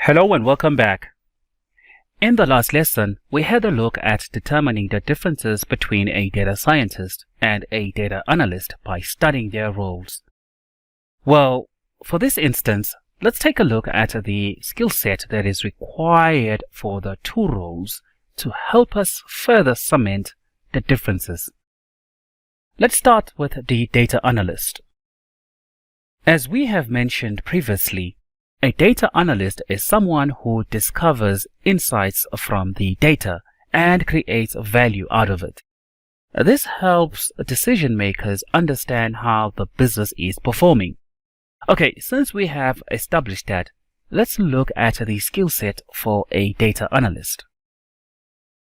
Hello and welcome back. In the last lesson, we had a look at determining the differences between a data scientist and a data analyst by studying their roles. Well, for this instance, let's take a look at the skill set that is required for the two roles to help us further cement the differences. Let's start with the data analyst. As we have mentioned previously, a data analyst is someone who discovers insights from the data and creates value out of it. This helps decision makers understand how the business is performing. Okay, since we have established that, let's look at the skill set for a data analyst.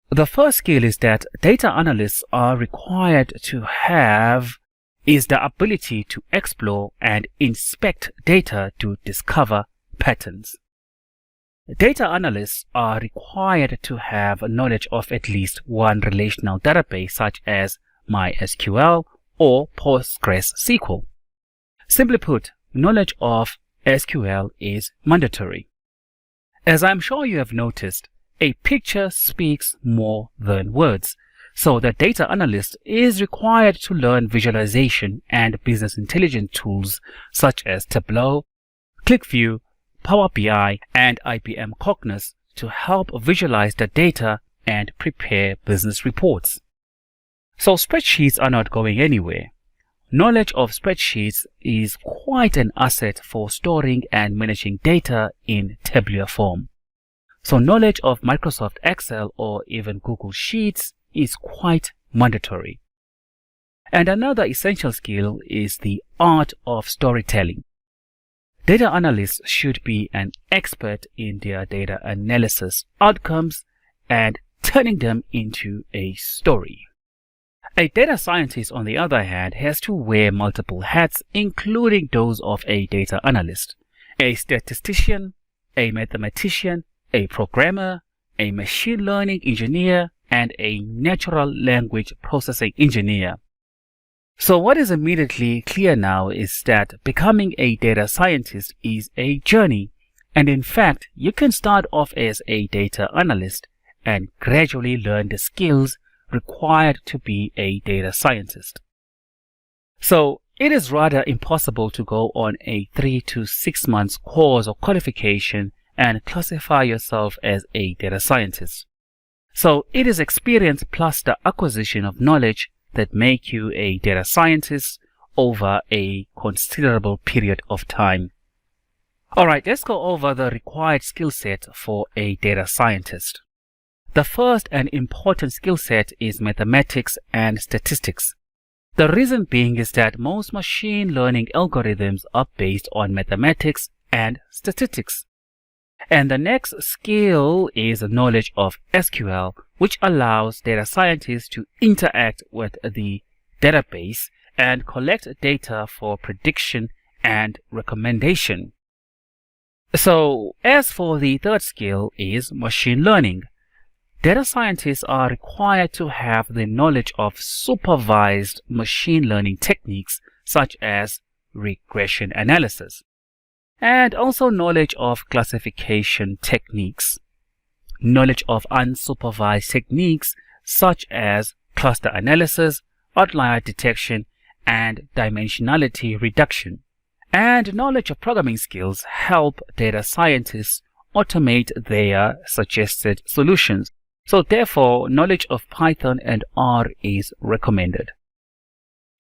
The first skill is that data analysts are required to have is the ability to explore and inspect data to discover patterns. Data analysts are required to have knowledge of at least one relational database such as MySQL or PostgreSQL. Simply put, knowledge of SQL is mandatory. As I'm sure you have noticed, a picture speaks more than words, so the data analyst is required to learn visualization and business intelligence tools such as Tableau, ClickView, Power BI, and IBM Cognos to help visualize the data and prepare business reports. So spreadsheets are not going anywhere. Knowledge of spreadsheets is quite an asset for storing and managing data in tabular form. So knowledge of Microsoft Excel or even Google Sheets is quite mandatory. And another essential skill is the art of storytelling. Data analysts should be an expert in their data analysis outcomes and turning them into a story. A data scientist, on the other hand, has to wear multiple hats, including those of a data analyst, a statistician, a mathematician, a programmer, a machine learning engineer, and a natural language processing engineer. So what is immediately clear now is that becoming a data scientist is a journey, and in fact, you can start off as a data analyst and gradually learn the skills required to be a data scientist. So it is rather impossible to go on a 3 to 6 months course or qualification and classify yourself as a data scientist. So it is experience plus the acquisition of knowledge that make you a data scientist over a considerable period of time. Alright, let's go over the required skill set for a data scientist. The first and important skill set is mathematics and statistics. The reason being is that most machine learning algorithms are based on mathematics and statistics. And the next skill is knowledge of SQL, which allows data scientists to interact with the database and collect data for prediction and recommendation. So, as for the third skill is machine learning. Data scientists are required to have the knowledge of supervised machine learning techniques such as regression analysis, and also knowledge of classification techniques, knowledge of unsupervised techniques such as cluster analysis, outlier detection, and dimensionality reduction. And knowledge of programming skills help data scientists automate their suggested solutions. So therefore, knowledge of Python and R is recommended.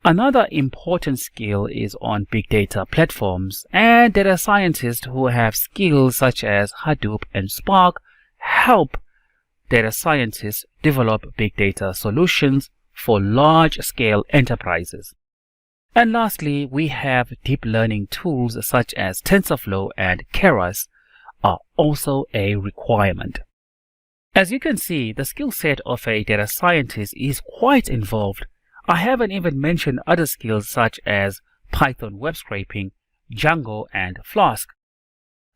Another important skill is on big data platforms, and data scientists who have skills such as Hadoop and Spark help data scientists develop big data solutions for large-scale enterprises. And lastly, we have deep learning tools such as TensorFlow and Keras are also a requirement. As you can see, the skill set of a data scientist is quite involved. I haven't even mentioned other skills such as Python web scraping, Django, and Flask.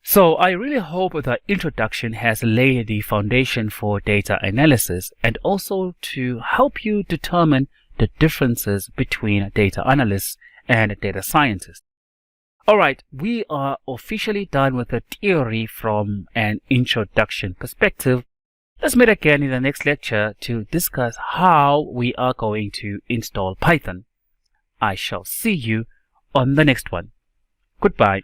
So I really hope the introduction has laid the foundation for data analysis and also to help you determine the differences between data analysts and data scientists. Alright, we are officially done with the theory from an introduction perspective. Let's meet again in the next lecture to discuss how we are going to install Python. I shall see you on the next one. Goodbye.